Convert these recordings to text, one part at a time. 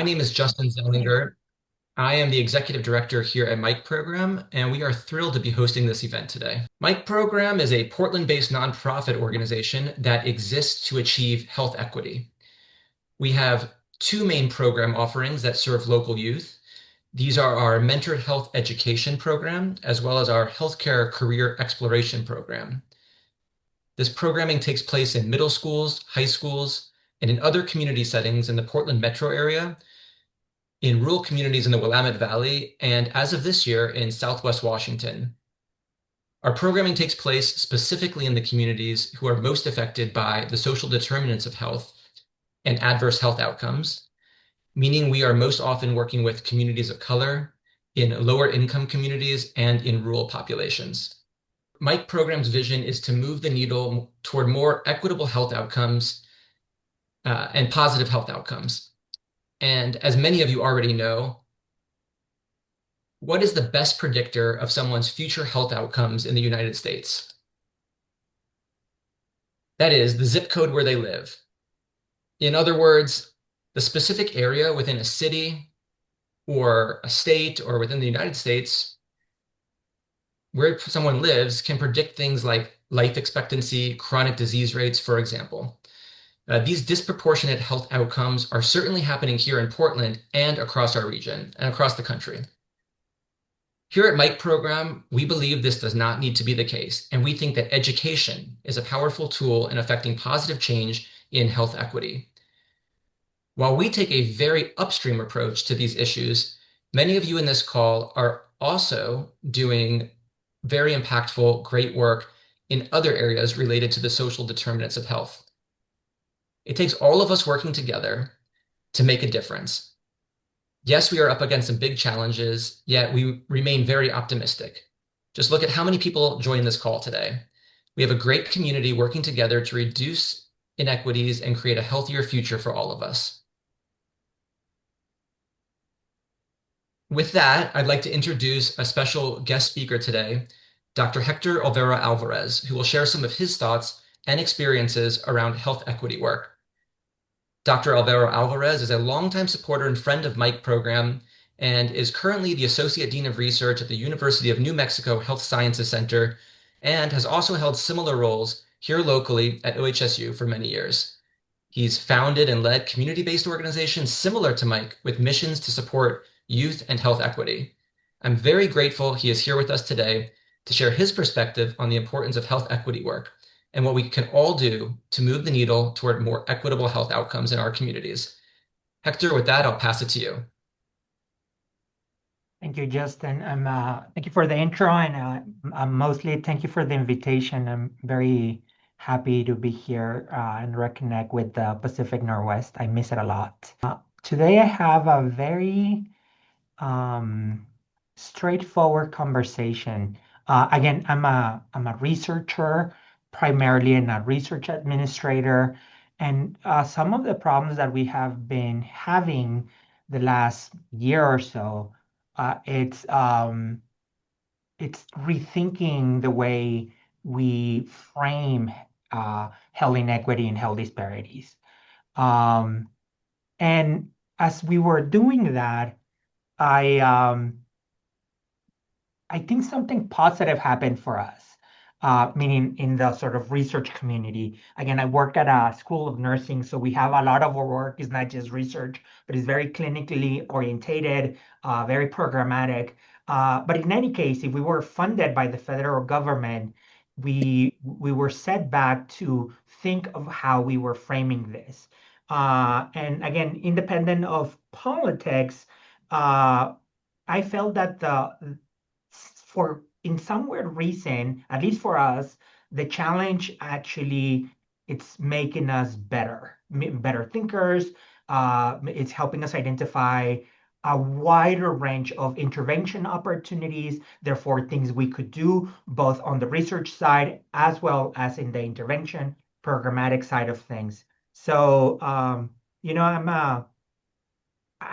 My name is Justin Zellinger. I am the executive director here at Mike Program, and we are thrilled to be hosting this event today. Mike Program is a Portland-based nonprofit organization that exists to achieve health equity. We have two main program offerings that serve local youth. These are our Mentored Health Education program, as well as our Healthcare Career Exploration program. This programming takes place in middle schools, high schools, and in other community settings in the Portland metro area, in rural communities in the Willamette Valley, and as of this year, in Southwest Washington. Our programming takes place specifically in the communities who are most affected by the social determinants of health and adverse health outcomes, meaning we are most often working with communities of color, in lower income communities, and in rural populations. Mike Program's vision is to move the needle toward more equitable health outcomes and positive health outcomes. And as many of you already know, what is the best predictor of someone's future health outcomes in the United States? That is the zip code where they live. In other words, the specific area within a city or a state or within the United States where someone lives can predict things like life expectancy, chronic disease rates, for example. These disproportionate health outcomes are certainly happening here in Portland and across our region and across the country. Here at Mike Program, we believe this does not need to be the case, and we think that education is a powerful tool in affecting positive change in health equity. While we take a very upstream approach to these issues, many of you in this call are also doing very impactful, great work in other areas related to the social determinants of health. It takes all of us working together to make a difference. Yes, we are up against some big challenges, yet we remain very optimistic. Just look at how many people joined this call today. We have a great community working together to reduce inequities and create a healthier future for all of us. With that, I'd like to introduce a special guest speaker today, Dr. Hector Olvera Alvarez, who will share some of his thoughts and experiences around health equity work. Dr. Olvera Alvarez is a longtime supporter and friend of Mike Program and is currently the Associate Dean of Research at the University of New Mexico Health Sciences Center and has also held similar roles here locally at OHSU for many years. He's founded and led community-based organizations similar to Mike with missions to support youth and health equity. I'm very grateful he is here with us today to share his perspective on the importance of health equity work and what we can all do to move the needle toward more equitable health outcomes in our communities. Hector, with that, I'll pass it to you. Thank you, Justin. Thank you for the intro, and mostly thank you for the invitation. I'm very happy to be here and reconnect with the Pacific Northwest. I miss it a lot. Today, I have a very um, straightforward conversation. Again, I'm a researcher, primarily, and a research administrator, and some of the problems that we have been having the last year or so, uh, it's um, it's rethinking the way we frame health inequity and health disparities. Um, and as we were doing that, I um, I think something positive happened for us, meaning in the sort of research community. Again, I work at a school of nursing, so we have a lot of our work is not just research, but it's very clinically orientated, very programmatic. But in any case, if we were funded by the federal government, we were set back to think of how we were framing this. And again, independent of politics, I felt that the for in some weird reason, at least for us, the challenge actually it's making us better thinkers. It's helping us identify a wider range of intervention opportunities, therefore things we could do both on the research side as well as in the intervention programmatic side of things. So, I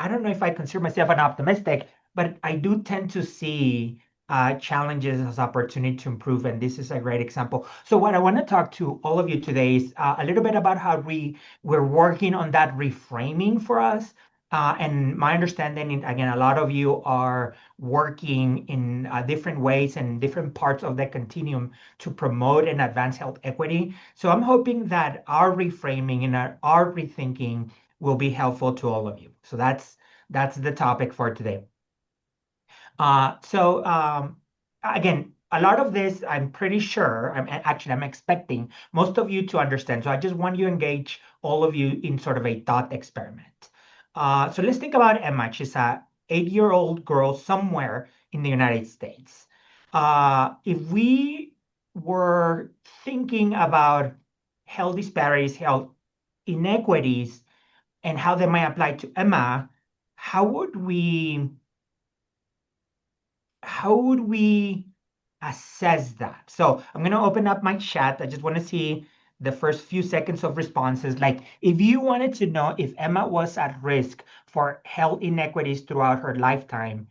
don't know if I consider myself an optimistic, but I do tend to see challenges as opportunity to improve, and this is a great example. So, what I want to talk to all of you today is a little bit about how we're working on that reframing for us, And my understanding, again, a lot of you are working in different ways and different parts of the continuum to promote and advance health equity. So I'm hoping that our reframing and our rethinking will be helpful to all of you. So that's the topic for today. Again, a lot of this, I'm pretty sure, I'm expecting most of you to understand. So I just want you to engage all of you in sort of a thought experiment. So let's think about Emma. She's a 8-year-old girl somewhere in the United States. If we were thinking about health disparities, health inequities, and how they might apply to Emma, how would we how would we assess that? So I'm going to open up my chat. I just want to see the first few seconds of responses. Like, if you wanted to know if Emma was at risk for health inequities throughout her lifetime,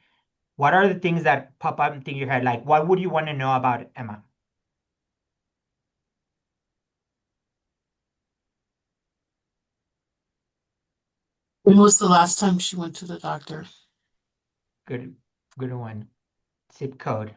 what are the things that pop up into your head? Like, what would you want to know about Emma? When was the last time she went to the doctor? Good, good one. Zip code.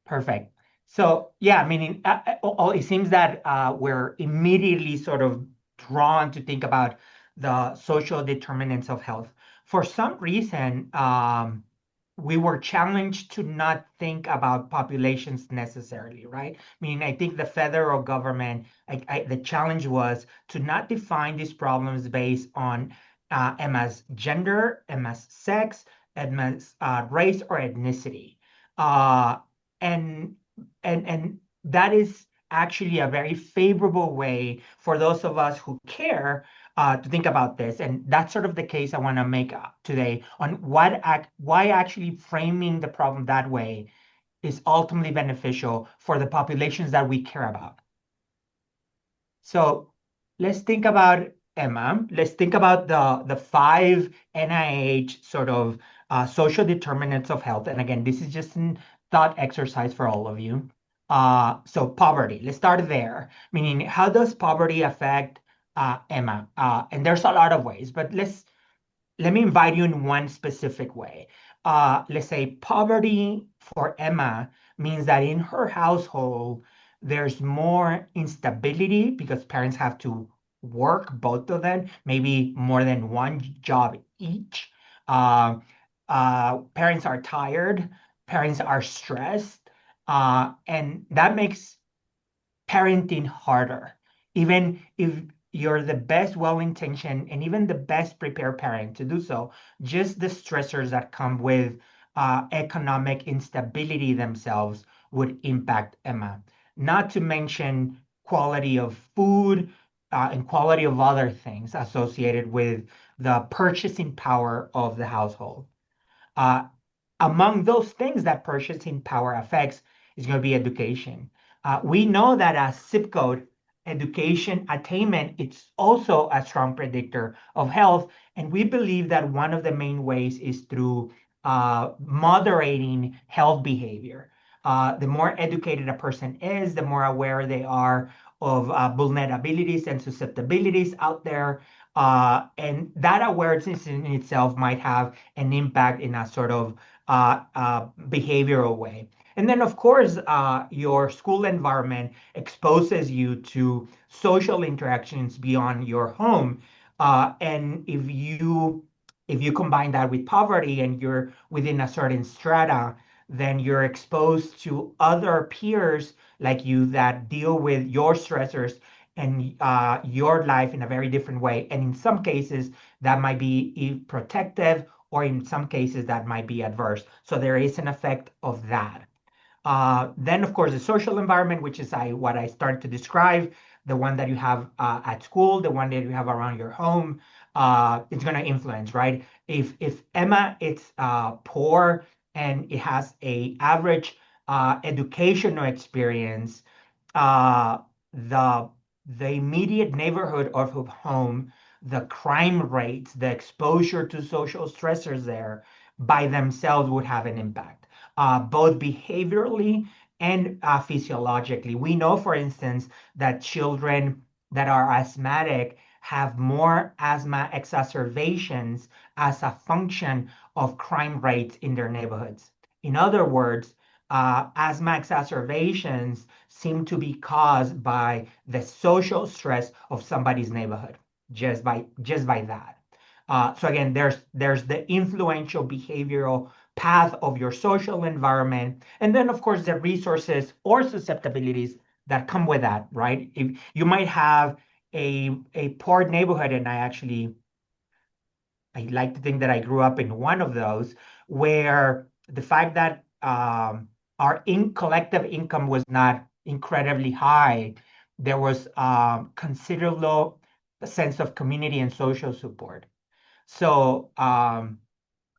Perfect. So yeah, I mean, it seems that we're immediately sort of drawn to think about the social determinants of health. For some reason, we were challenged to not think about populations necessarily, right? I mean, I think the federal government, the challenge was to not define these problems based on Emma's gender, Emma's sex, Emma's race or ethnicity. Uh, and and that is actually a very favorable way for those of us who care to think about this. And that's sort of the case I want to make today on why actually framing the problem that way is ultimately beneficial for the populations that we care about. So let's think about Emma. Let's think about the five NIH sort of social determinants of health. And again, this is just a thought exercise for all of you. So poverty. Let's start there. Meaning, how does poverty affect Emma? And there's a lot of ways, but let me invite you in one specific way. Let's say poverty for Emma means that in her household, there's more instability because parents have to work, both of them, maybe more than one job each. Uh, Parents are tired, parents are stressed, and that makes parenting harder. Even if you're the best well-intentioned and even the best prepared parent to do so, just the stressors that come with economic instability themselves would impact Emma. Not to mention quality of food and quality of other things associated with the purchasing power of the household. Uh, Among those things that purchasing power affects is going to be education. We know that a zip code education attainment it's also a strong predictor of health, and we believe that one of the main ways is through moderating health behavior. The more educated a person is, the more aware they are of vulnerabilities and susceptibilities out there. And that awareness in itself might have an impact in a sort of behavioral way. And then, of course, your school environment exposes you to social interactions beyond your home. And if you combine that with poverty and you're within a certain strata, then you're exposed to other peers like you that deal with your stressors and your life in a very different way. And in some cases, that might be protective, or in some cases, that might be adverse. So there is an effect of that. Then, of course, the social environment, which is what I started to describe, the one that you have at school, the one that you have around your home, it's going to influence, right? If Emma is poor and it has a average educational experience, uh, the the immediate neighborhood of her home, the crime rates, the exposure to social stressors there by themselves would have an impact, both behaviorally and physiologically. We know, for instance, that children that are asthmatic have more asthma exacerbations as a function of crime rates in their neighborhoods. In other words, asthma exacerbations seem to be caused by the social stress of somebody's neighborhood, just by that. So again, there's the influential behavioral path of your social environment, and then of course the resources or susceptibilities that come with that, right? If you might have a poor neighborhood, and I like to think that I grew up in one of those, where the fact that our collective income was not incredibly high, there was considerable sense of community and social support. So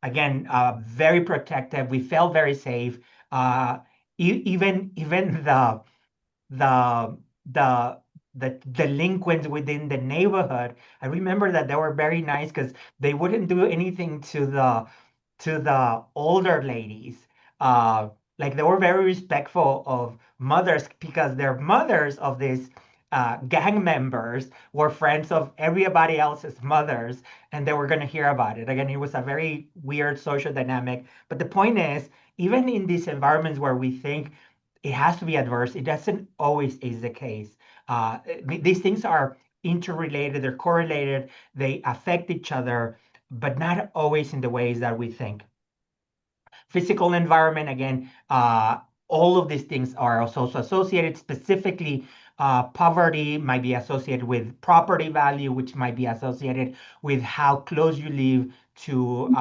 again, very protective. We felt very safe. Uh, even the the the delinquents within the neighborhood, I remember that they were very nice because they wouldn't do anything to the older ladies. Uh, like they were very respectful of mothers because their mothers of these gang members were friends of everybody else's mothers, and they were going to hear about it. Again, it was a very weird social dynamic. But the point is, even in these environments where we think it has to be adverse, it doesn't always is the case. These things are interrelated, they're correlated, they affect each other, but not always in the ways that we think. Physical environment, again, all of these things are also associated. Specifically, poverty might be associated with property value, which might be associated with how close you live to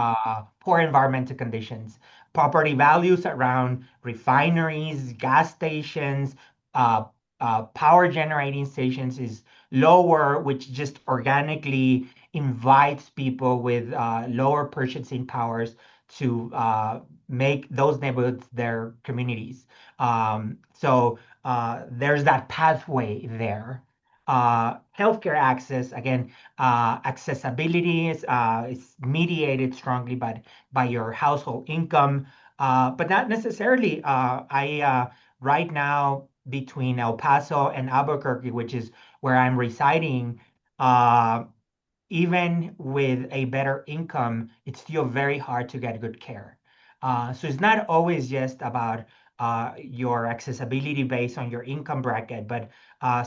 poor environmental conditions. Property values around refineries, gas stations, uh, power generating stations is lower, which just organically invites people with lower purchasing powers to make those neighborhoods their communities. So there's that pathway there. Healthcare access, again, accessibility is mediated strongly by your household income, but not necessarily. I right now between El Paso and Albuquerque, which is where I'm residing, uh, even with a better income, it's still very hard to get good care. So it's not always just about your accessibility based on your income bracket, but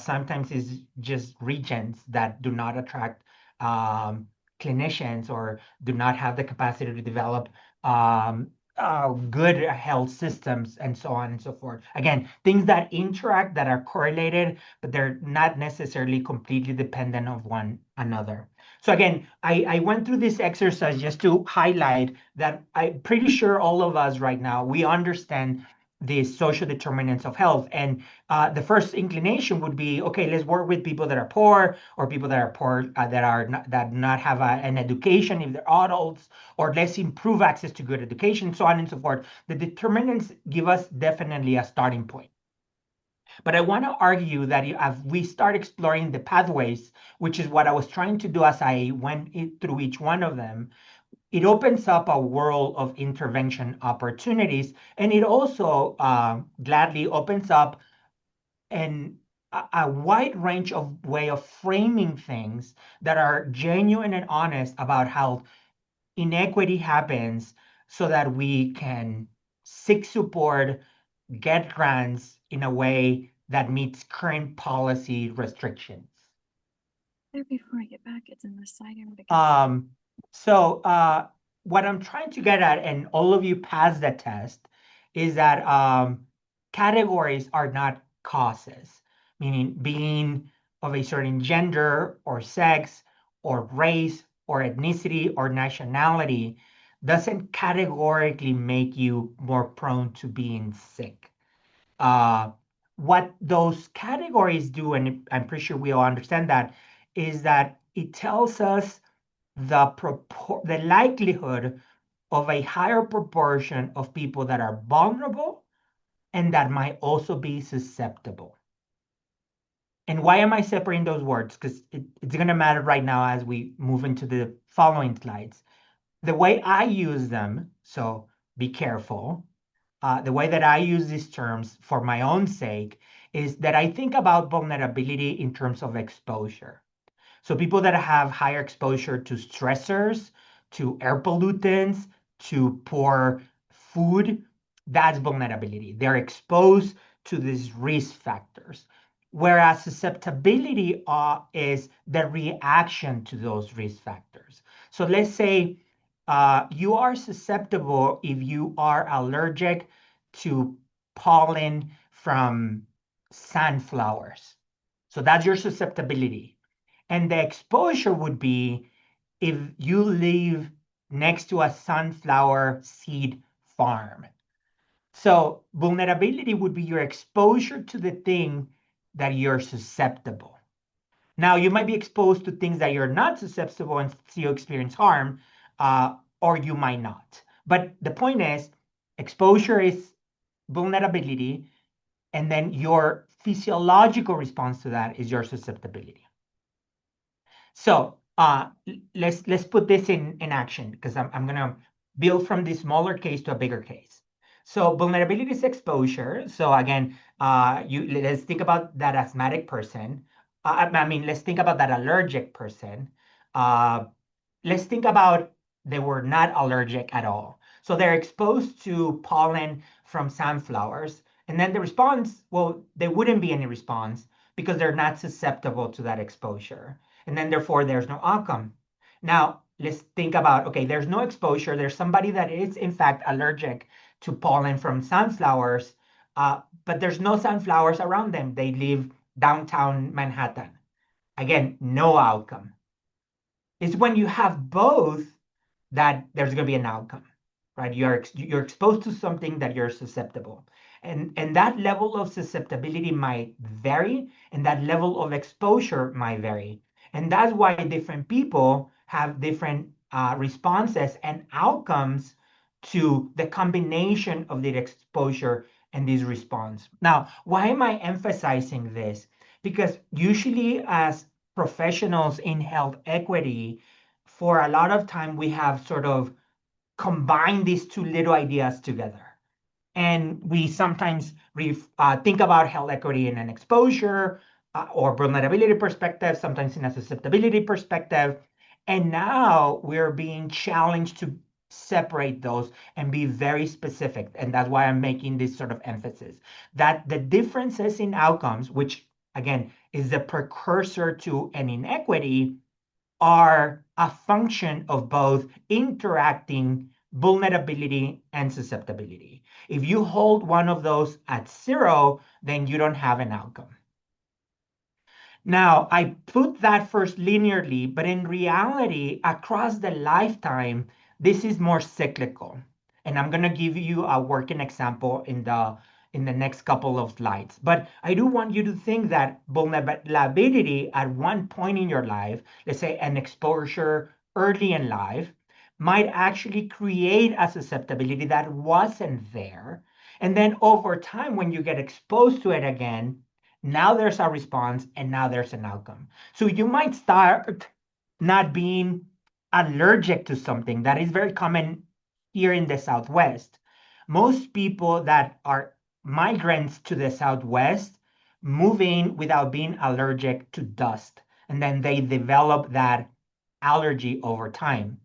sometimes it's just regions that do not attract um, clinicians or do not have the capacity to develop good health systems and so on and so forth. Again, things that interact, that are correlated, but they're not necessarily completely dependent of one another. So again, I went through this exercise just to highlight that I'm pretty sure all of us right now, we understand the social determinants of health. And the first inclination would be, okay, let's work with people that are poor or people that are poor that not have an education if they're adults, or let's improve access to good education, so on and so forth. The determinants give us definitely a starting point. But I want to argue that as we start exploring the pathways, which is what I was trying to do as I went through each one of them, it opens up a world of intervention opportunities. And it also gladly opens up an, a wide range of way of framing things that are genuine and honest about how inequity happens so that we can seek support, get grants in a way that meets current policy restrictions. There before I get back, it's in the side yard against. So what I'm trying to get at, and all of you passed the test, is that categories are not causes, meaning being of a certain gender or sex or race or ethnicity or nationality doesn't categorically make you more prone to being sick. Uh, what those categories do, and I'm pretty sure we all understand that, is that it tells us the likelihood of a higher proportion of people that are vulnerable and that might also be susceptible. And why am I separating those words? Because it's going to matter right now as we move into the following slides. The way I use them, so be careful, the way that I use these terms for my own sake is that I think about vulnerability in terms of exposure. So people that have higher exposure to stressors, to air pollutants, to poor food, that's vulnerability. They're exposed to these risk factors. Whereas susceptibility is the reaction to those risk factors. So let's say you are susceptible if you are allergic to pollen from sunflowers. So that's your susceptibility. And the exposure would be if you live next to a sunflower seed farm. So vulnerability would be your exposure to the thing that you're susceptible. Now, you might be exposed to things that you're not susceptible and still experience harm, or you might not. But the point is, exposure is vulnerability, and then your physiological response to that is your susceptibility. So let's put this in action because I'm gonna build from this smaller case to a bigger case. So vulnerability is exposure. So again, let's think about that asthmatic person. I mean, let's think about that allergic person. Uh, let's think about they were not allergic at all. So they're exposed to pollen from sunflowers. And then the response, well, there wouldn't be any response because they're not susceptible to that exposure. And then therefore there's no outcome. Now, let's think about, okay, there's no exposure. There's somebody that is in fact allergic to pollen from sunflowers, but there's no sunflowers around them. They live downtown Manhattan. Again, no outcome. It's when you have both that there's going to be an outcome, right? You're exposed to something that you're susceptible, and that level of susceptibility might vary, and that level of exposure might vary, and that's why different people have different responses and outcomes to the combination of the exposure and this response. Now, why am I emphasizing this? Because usually as professionals in health equity, for a lot of time we have sort of combined these two little ideas together. And we sometimes think about health equity in an exposure or vulnerability perspective, sometimes in a susceptibility perspective. And now we're being challenged to separate those and be very specific. And that's why I'm making this sort of emphasis that the differences in outcomes, which again is the precursor to an inequity, are a function of both interacting vulnerability and susceptibility. If you hold one of those at zero, then you don't have an outcome. Now, I put that first linearly, but in reality, across the lifetime, this is more cyclical. And I'm going to give you a working example in the next couple of slides. But I do want you to think that vulnerability at one point in your life, let's say an exposure early in life, might actually create a susceptibility that wasn't there. And then over time, when you get exposed to it again, now there's a response and now there's an outcome. So you might start not being allergic to something that is very common here in the Southwest. Most people that are migrants to the Southwest move in without being allergic to dust, and then they develop that allergy over time.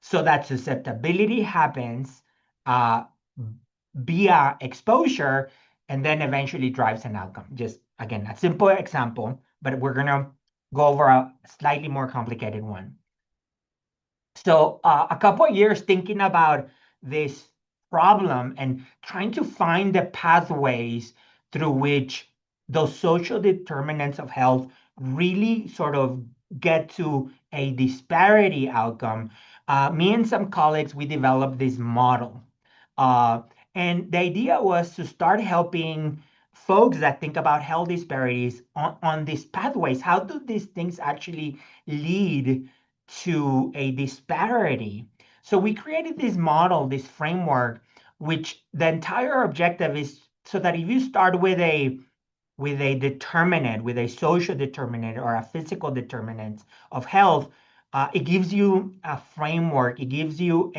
So that susceptibility happens uh, via exposure and then eventually drives an outcome. Just again, a simple example, but we're going to go over a slightly more complicated one. So a couple of years thinking about this problem and trying to find the pathways through which those social determinants of health really sort of get to a disparity outcome. Me and some colleagues, we developed this model. Uh, and the idea was to start helping folks that think about health disparities on these pathways. How do these things actually lead to a disparity? So we created this model, this framework, which the entire objective is so that if you start with a determinant, with a social determinant or a physical determinant of health, it gives you a framework. It gives you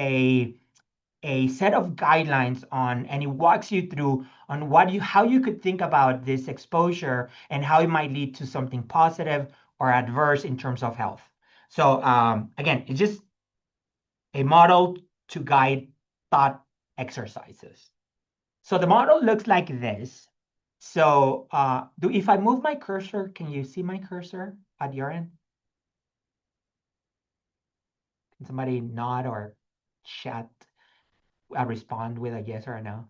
a set of guidelines on, and it walks you through on how you could think about this exposure and how it might lead to something positive or adverse in terms of health. So again, it's just a model to guide thought exercises. So the model looks like this. So if I move my cursor, can you see my cursor at your end? Can somebody nod or chat, respond with a yes or a no?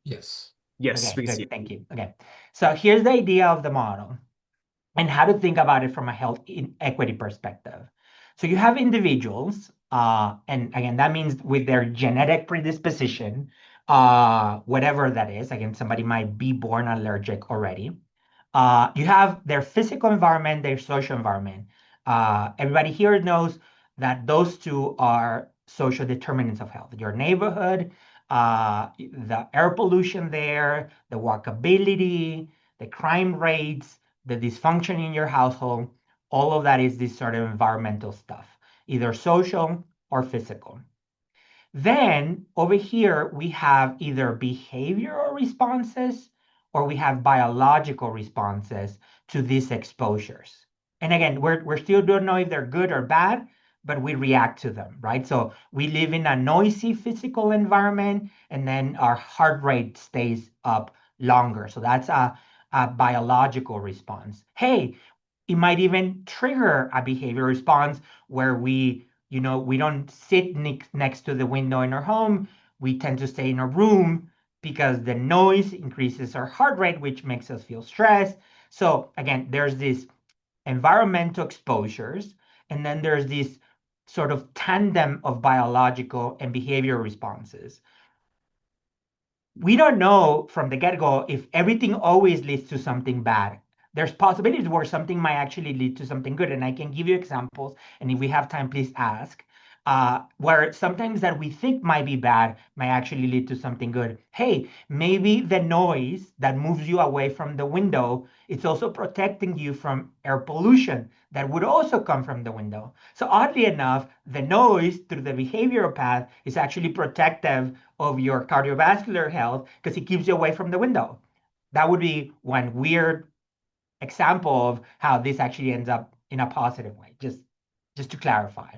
Yes. Yes, Okay, we good. see. Thank you. Okay. So here's the idea of the model and how to think about it from a health equity perspective. So you have individuals, and again, that means with their genetic predisposition, whatever that is. Again, somebody might be born allergic already. You have their physical environment, their social environment. Everybody here knows that those two are social determinants of health. Your neighborhood, the air pollution there, the walkability, the crime rates, the dysfunction in your household, all of that is this sort of environmental stuff, either social or physical. Then over here, we have either behavioral responses or we have biological responses to these exposures. And again, we're still don't know if they're good or bad, but we react to them, right? So we live in a noisy physical environment, and then our heart rate stays up longer. So that's a biological response. Hey, it might even trigger a behavior response where we don't sit next to the window in our home. We tend to stay in a room because the noise increases our heart rate, which makes us feel stressed. So again, there's these environmental exposures, and then there's this sort of tandem of biological and behavioral responses. We don't know from the get-go if everything always leads to something bad. There's possibilities where something might actually lead to something good, and I can give you examples, and if we have time, please ask, where sometimes that we think might be bad might actually lead to something good. Hey, maybe the noise that moves you away from the window, it's also protecting you from air pollution that would also come from the window. So oddly enough, the noise through the behavioral path is actually protective of your cardiovascular health because it keeps you away from the window. That would be one weird example of how this actually ends up in a positive way, just to clarify.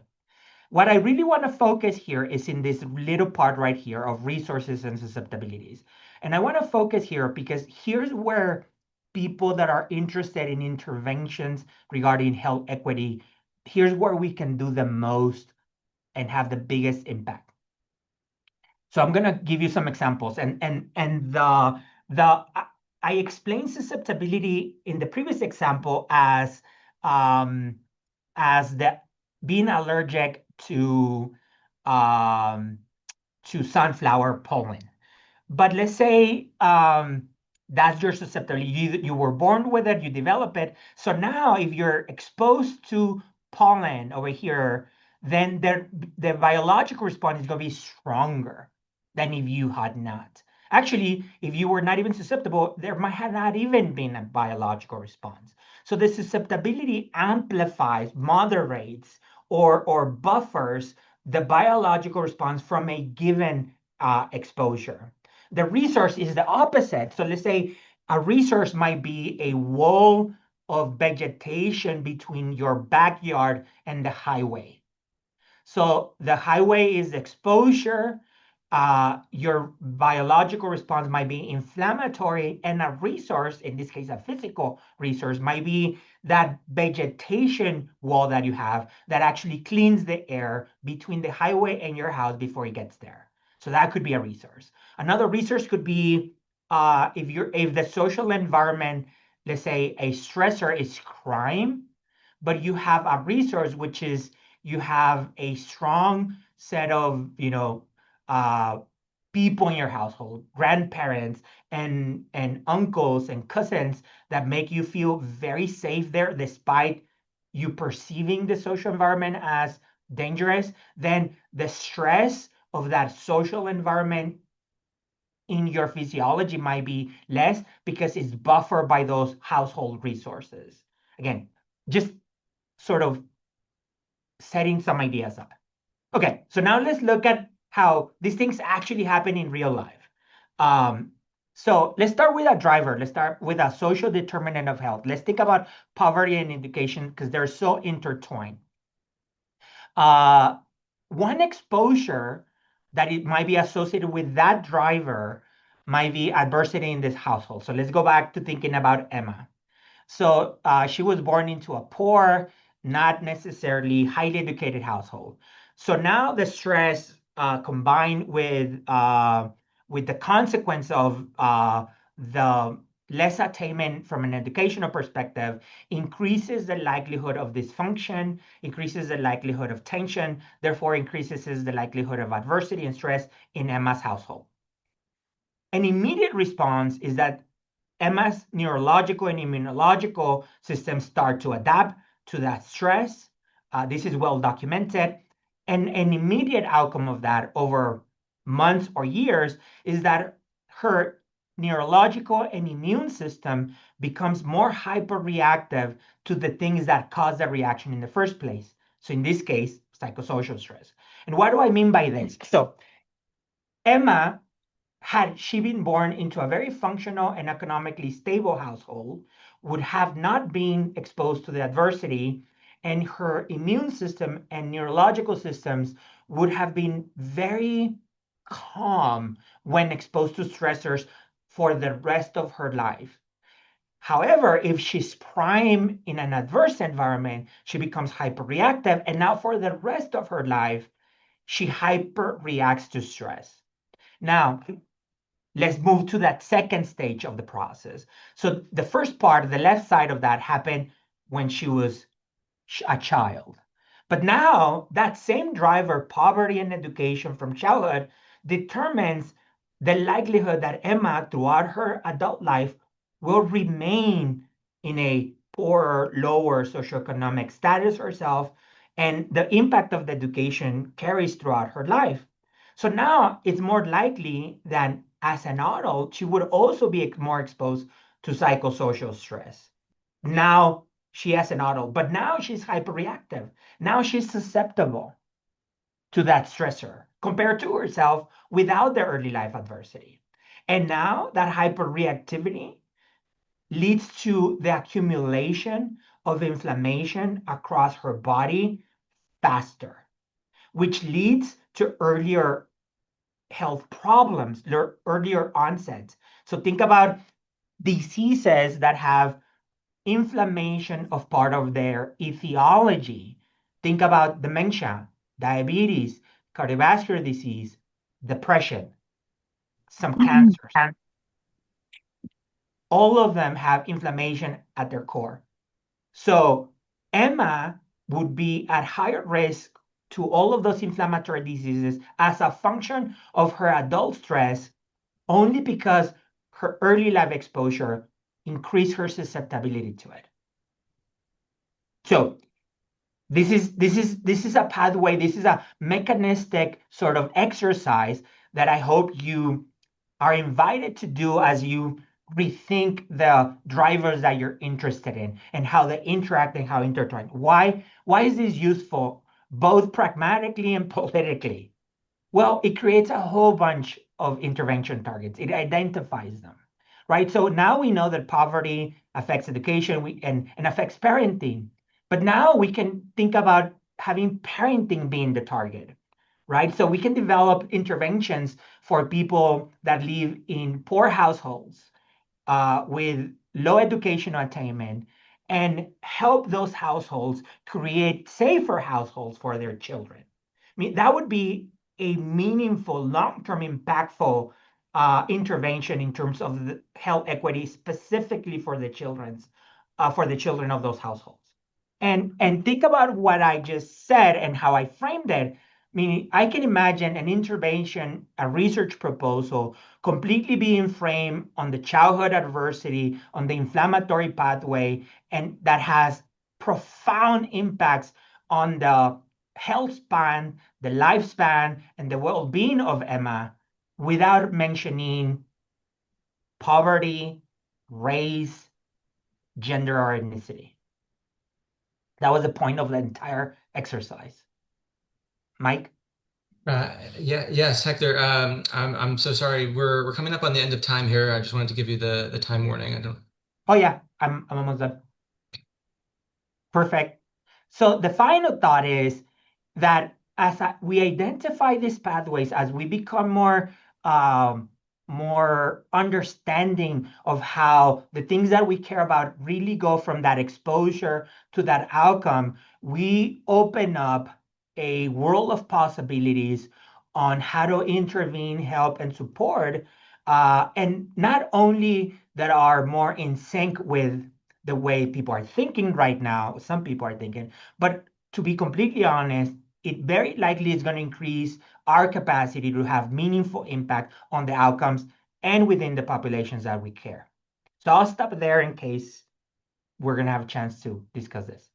What I really want to focus here is in this little part right here of resources and susceptibilities. And I want to focus here because here's where people that are interested in interventions regarding health equity, here's where we can do the most and have the biggest impact. So I'm gonna give you some examples, and the I explained susceptibility in the previous example as the being allergic um, to sunflower pollen. But let's say that's your susceptibility. You were born with it, you develop it. So now if you're exposed to pollen over here, then the biological response is going to be stronger than if you had not. Actually, if you were not even susceptible, there might have not even been a biological response. So the susceptibility amplifies, moderates, or buffers the biological response from a given exposure. The resource is the opposite. So let's say a resource might be a wall of vegetation between your backyard and the highway. So the highway is exposure. Your biological response might be inflammatory, and a resource, in this case, a physical resource, might be that vegetation wall that you have that actually cleans the air between the highway and your house before it gets there. So that could be a resource. Another resource could be if the social environment, let's say a stressor is crime, but you have a resource which is you have a strong set of uh, people in your household, grandparents and uncles and cousins that make you feel very safe there despite you perceiving the social environment as dangerous. Then the stress of that social environment in your physiology might be less because it's buffered by those household resources. Again, just sort of setting some ideas up. Okay, so now let's look at how these things actually happen in real life. So let's start with a driver. Let's start with a social determinant of health. Let's think about poverty and education because they're so intertwined. One exposure that it might be associated with that driver might be adversity in this household. So let's go back to thinking about Emma. So she was born into a poor, not necessarily highly educated household. So now the stress combined with the consequence of the less attainment from an educational perspective increases the likelihood of dysfunction, increases the likelihood of tension, therefore increases the likelihood of adversity and stress in Emma's household. An immediate response is that Emma's neurological and immunological systems start to adapt to that stress. This is well documented. And an immediate outcome of that over months or years is that her neurological and immune system becomes more hyperreactive to the things that cause the reaction in the first place. So in this case, psychosocial stress. And what do I mean by this? So Emma, had she been born into a very functional and economically stable household, would have not been exposed to the adversity, and her immune system and neurological systems would have been very calm when exposed to stressors for the rest of her life. However, if she's prime in an adverse environment, she becomes hyperreactive, and now for the rest of her life, she hyperreacts to stress. Now, let's move to that second stage of the process. So the first part, the left side of that, happened when she was a child. But now that same driver, poverty and education from childhood, determines the likelihood that Emma, throughout her adult life, will remain in a poorer, lower socioeconomic status herself, and the impact of the education carries throughout her life. So now it's more likely that as an adult, she would also be more exposed to psychosocial stress. Now she has an adult, but now she's hyperreactive. Now she's susceptible to that stressor compared to herself without the early life adversity. And now that hyperreactivity leads to the accumulation of inflammation across her body faster, which leads to earlier health problems, earlier onset. So think about diseases that have inflammation of part of their etiology. Think about dementia, diabetes, cardiovascular disease, depression, some cancers. All of them have inflammation at their core. So Emma would be at higher risk to all of those inflammatory diseases as a function of her adult stress only because her early life exposure increased her susceptibility to it. So this is a pathway, this is a mechanistic sort of exercise that I hope you are invited to do as you rethink the drivers that you're interested in and how they interact and how intertwined. Why is this useful both pragmatically and politically? Well, it creates a whole bunch of intervention targets. It identifies them, right? So now we know that poverty affects education and affects parenting. But now we can think about having parenting being the target, right? So we can develop interventions for people that live in poor households with low educational attainment and help those households create safer households for their children. I mean, that would be a meaningful, long-term, impactful intervention in terms of the health equity, specifically for the children of those households. And think about what I just said and how I framed it. Meaning, I can imagine an intervention, a research proposal, completely being framed on the childhood adversity, on the inflammatory pathway, and that has profound impacts on the health span, the lifespan, and the well-being of Emma without mentioning poverty, race, gender, or ethnicity. That was the point of the entire exercise. Mike? Yes, Hector. I'm so sorry. We're coming up on the end of time here. I just wanted to give you the time warning. I don't. Oh yeah, I'm almost done. Perfect. So the final thought is that we identify these pathways, as we become um, more understanding of how the things that we care about really go from that exposure to that outcome, we open up a world of possibilities on how to intervene, help, and support, and not only that are more in sync with the way people are thinking right now, some people are thinking, but to be completely honest, it very likely is going to increase our capacity to have meaningful impact on the outcomes and within the populations that we care. So I'll stop there in case we're going to have a chance to discuss this.